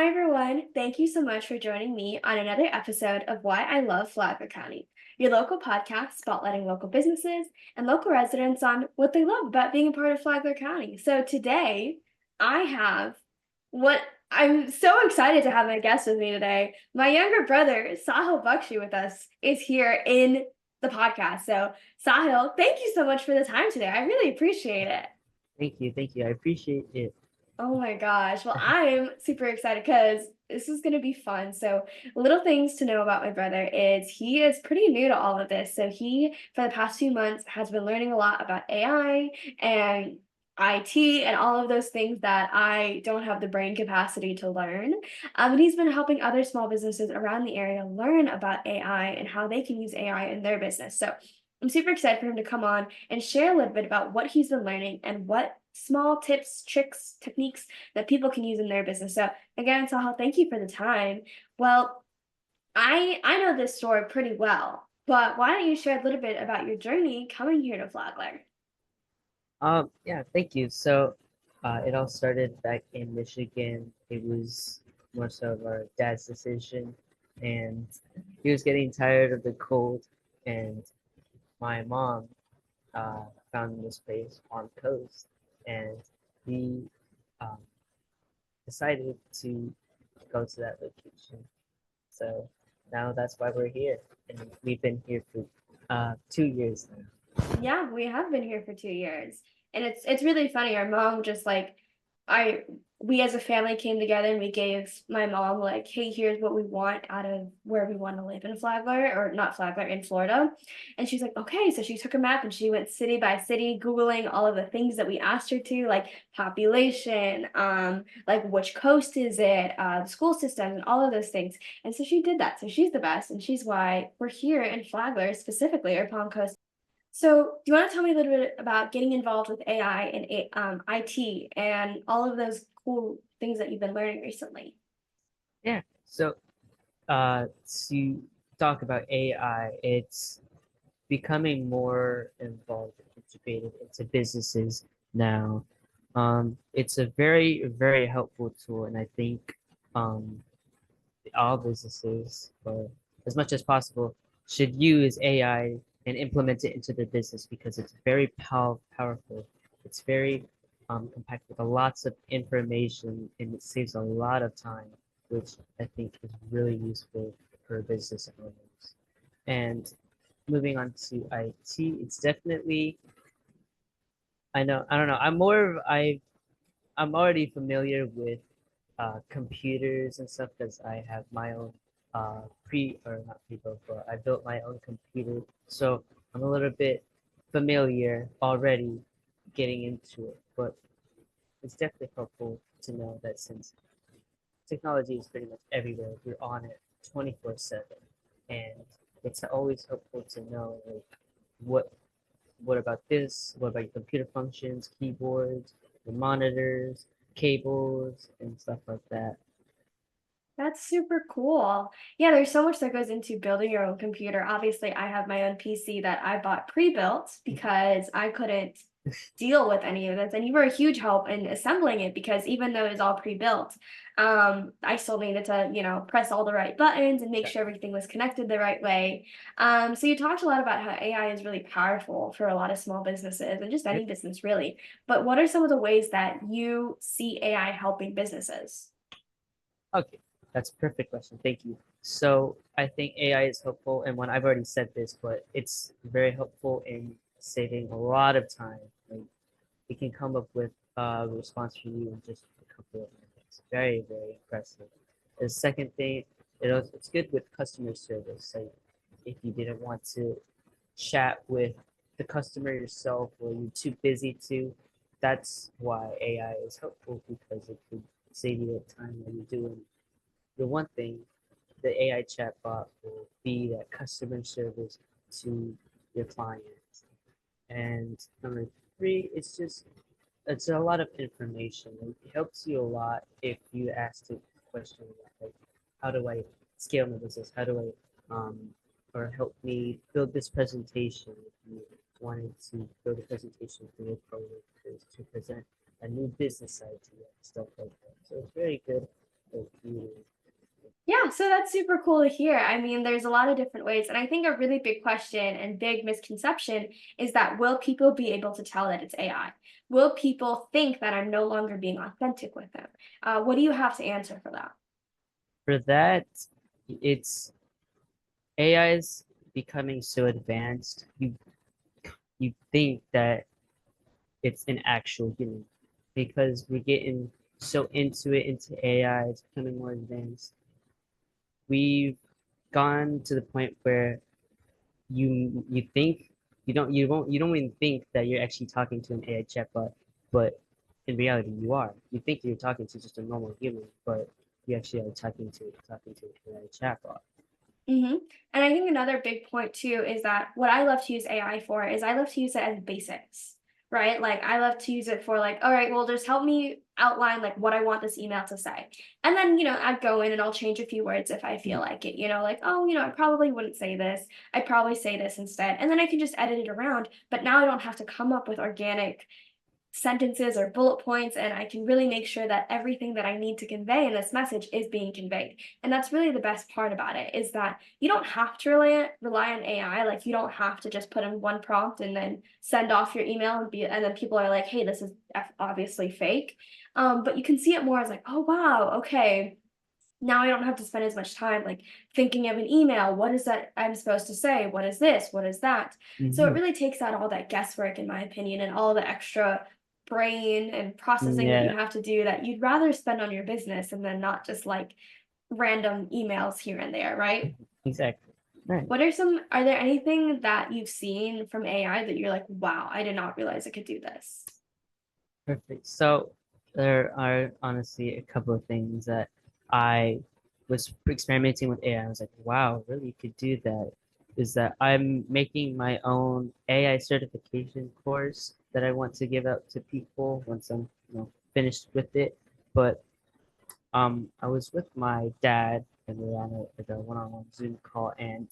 Hi, everyone. Thank you so much for joining me on another episode of Why I Love Flagler County, your local podcast spotlighting local businesses and local residents on what they love about being a part of Flagler County. So today, I have what I'm so excited to have my guest with me today. My younger brother, Saahil Baxi, with us is here in the podcast. So, Sahil, thank you so much for the time today. I really appreciate it. Thank you. Thank you. I appreciate it. Oh my gosh. Well, I'm super excited because this is going to be fun. So, little things to know about my brother is he is pretty new to all of this. So, he, for the past few months, has been learning a lot about AI and IT and all of those things that I don't have the brain capacity to learn. And he's been helping other small businesses around the area learn about AI and how they can use AI in their business. So, I'm super excited for him to come on and share a little bit about what he's been learning and what small tips, tricks, techniques that people can use in their business. So again, Sahal, thank you for the time. Well, I know this story pretty well, but why don't you share a little bit about your journey coming here to Flagler? Yeah, thank you. So, it all started back in Michigan. It was more so of our dad's decision, and he was getting tired of the cold, and my mom found this place on the coast, and he um, decided to go to that location. So now that's why we're here, and we've been here for 2 years now. Yeah, we have been here for 2 years. And it's really funny. Our mom just like I we as a family came together and we gave my mom like, hey, here's what we want out of where we want to live in Flagler or not Flagler in Florida. And she's like, okay. So she took a map and she went city by city, Googling all of the things that we asked her to, like population, like which coast is it, the school system, and all of those things. And so she did that. So she's the best, and she's why we're here in Flagler specifically, or Palm Coast. So, do you want to tell me a little bit about getting involved with AI and IT and all of those cool things that you've been learning recently? Yeah. So, to talk about AI, it's becoming more involved and integrated into businesses now. It's a very, very helpful tool, and I think um, all businesses, or as much as possible, should use AI and implement it into their business because it's very powerful. It's very compact with lots of information, and it saves a lot of time, which I think is really useful for business owners. And moving on to IT, it's definitely I don't know. I'm already familiar with computers and stuff because I have my own pre or not pre-built, but I built my own computer, so I'm a little bit familiar already getting into it. But it's definitely helpful to know that since technology is pretty much everywhere, we're on it 24/7, and it's always helpful to know like what what about this? What about your computer functions, keyboards, your monitors, cables, and stuff like that? That's super cool. Yeah, there's so much that goes into building your own computer. Obviously, I have my own PC that I bought pre-built because I couldn't deal with any of this. And you were a huge help in assembling it because even though it was all pre-built, I still needed to, press all the right buttons and make Yeah. sure everything was connected the right way. So you talked a lot about how AI is really powerful for a lot of small businesses and just Yep. any business really. But what are some of the ways that you see AI helping businesses? Okay, that's a perfect question. Thank you. So I think AI is helpful, and when I've already said this, but it's very helpful in saving a lot of time. Like it can come up with a response for you in just a couple of minutes. Very, very impressive. The second thing, it's good with customer service. Like if you didn't want to chat with the customer yourself or you're too busy to, that's why AI is helpful because it could save you the time when you're doing the one thing. The AI chatbot will be that customer service to your clients. And number three, it's a lot of information. It helps you a lot if you ask the question like, how do I scale my business? How do I or help me build this presentation if you wanted to build a presentation for your coworkers to present a new business idea and stuff like that. So it's very good. like, really. Yeah, so that's super cool to hear. I mean, there's a lot of different ways. And I think a really big question and big misconception is that will people be able to tell that it's AI? Will people think that I'm no longer being authentic with them? What do you have to answer for that? For that, it's AI is becoming so advanced. You think that it's an actual human because we're getting so into AI. It's becoming more advanced. We've gone to the point where you think you don't even think that you're actually talking to an AI chatbot, but in reality you are. You think you're talking to just a normal human, but you actually are talking to an AI chatbot. Mhm. And I think another big point too is that what I love to use AI for is I love to use it as basics, right? Like I love to use it for like, all right, well, just help me outline like what I want this email to say. And then, I'd go in and I'll change a few words if I feel like it, like, oh, I probably wouldn't say this. I'd probably say this instead. And then I can just edit it around. But now I don't have to come up with organic sentences or bullet points, and I can really make sure that everything that I need to convey in this message is being conveyed. And that's really the best part about it is that you don't have to rely on AI. Like you don't have to just put in one prompt and then send off your email and then people are like, hey, this is obviously fake. But you can see it more as like, oh wow, okay, now I don't have to spend as much time like thinking of an email. What is that I'm supposed to say? What is this? What is that? So it Hmm. really takes out all that guesswork, in my opinion, and all the extra brain and processing that you Yeah, have to do that you'd rather spend on your business and then not just like random emails here and there, right? exactly. Right. Are there anything that you've seen from AI that you're like, wow, I did not realize it could do this? Perfect. So there are honestly a couple of things that I was experimenting with AI. I was like, wow, really you could do that. Is that I'm making my own AI certification course that I want to give out to people once I'm, finished with it. But I was with my dad and we were on like a one-on-one Zoom call, and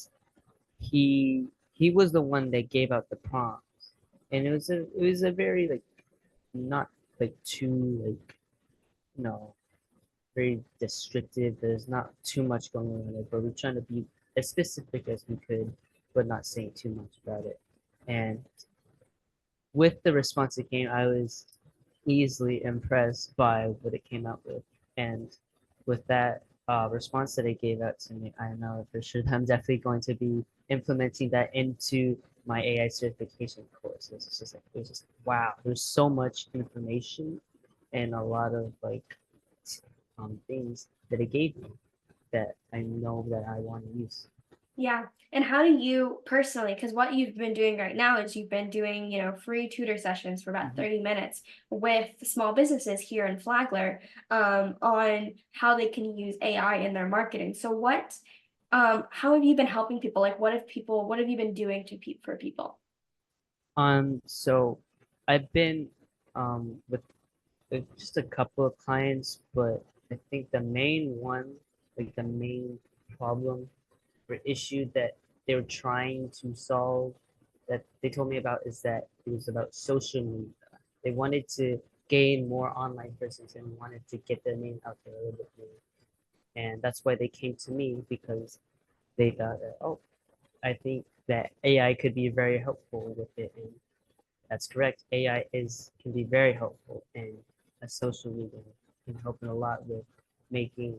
he was the one that gave out the prompt, and it was a very like not like too like very descriptive. There's not too much going on in it, but we're trying to be as specific as we could, but not saying too much about it. And with the response it came, I was easily impressed by what it came out with. And with that response that it gave out to me, I know for sure that I'm definitely going to be implementing that into my AI certification course. It was just wow, there's so much information and a lot of like things that it gave me that I know that I want to use. Yeah. And how do you personally, because what you've been doing right now is you've been doing, free tutor sessions for about Mhm. 30 minutes with small businesses here in Flagler on how they can use AI in their marketing. So how have you been helping people? Like what have you been doing for people? So I've been with just a couple of clients, but I think the main one, like the main problem or issue that they were trying to solve that they told me about is that it was about social media. They wanted to gain more online presence and wanted to get their name out there a little bit more. And that's why they came to me because they thought that, oh, I think that AI could be very helpful with it. And that's correct. AI can be very helpful in a social media. Can help a lot with making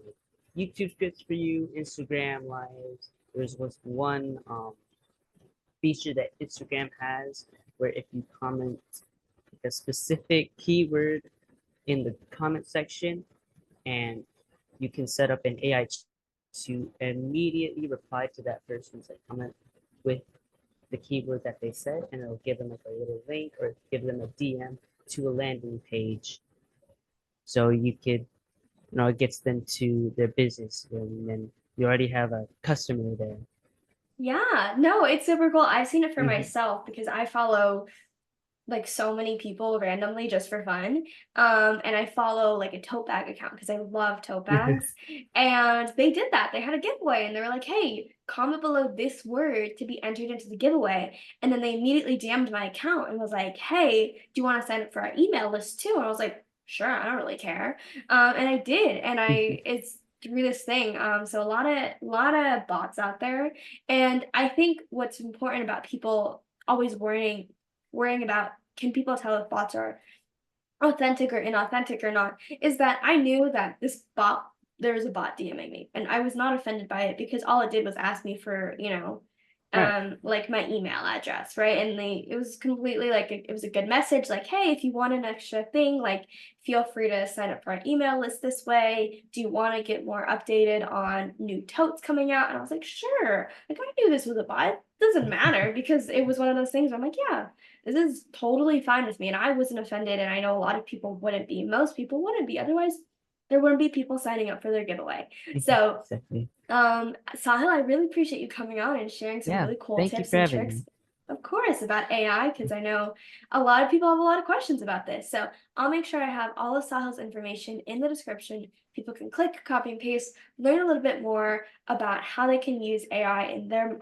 YouTube scripts for you, Instagram lives. Was one feature that Instagram has where if you comment a specific keyword in the comment section, and you can set up an AI to immediately reply to that person's like, comment with the keyword that they said, and it'll give them like a little link or give them a DM to a landing page. So you could, it gets them to their business, and then you already have a customer there. Yeah, no, it's super cool. I've seen it for Hmm. myself because I follow like so many people randomly just for fun. And I follow like a tote bag account because I love tote bags. And they did that. They had a giveaway and they were like, hey, comment below this word to be entered into the giveaway. And then they immediately DM'd my account and was like, hey, do you want to sign up for our email list too? And I was like, sure, I don't really care. And I did. And it's through this thing. So a lot of bots out there, and I think what's important about people always worrying about, can people tell if bots are authentic or inauthentic or not, is that I knew that there was a bot DMing me, and I was not offended by it because all it did was ask me for, Right. like my email address, right? And it was completely like, it was a good message, like, hey, if you want an extra thing, like, feel free to sign up for our email list this way. Do you want to get more updated on new totes coming out? And I was like, sure. Like, I knew this was a bot. It doesn't matter because it was one of those things where I'm like, yeah, this is totally fine with me, and I wasn't offended, and I know a lot of people wouldn't be. Most people wouldn't be. Otherwise, there wouldn't be people signing up for their giveaway. So, Exactly. Sahil, I really appreciate you coming on and sharing some Yeah. really cool Thank you tips for and having tricks, me. of course, about AI, because I know a lot of people have a lot of questions about this. So I'll make sure I have all of Sahil's information in the description. People can click, copy, and paste, learn a little bit more about how they can use AI in their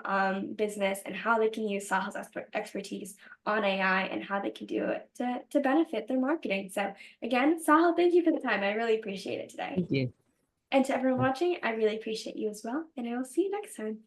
business, and how they can use Sahil's expertise on AI and how they can do it to benefit their marketing. So again, Sahil, thank you for the time. I really appreciate it today. Thank you. And to everyone watching, I really appreciate you as well, and I will see you next time.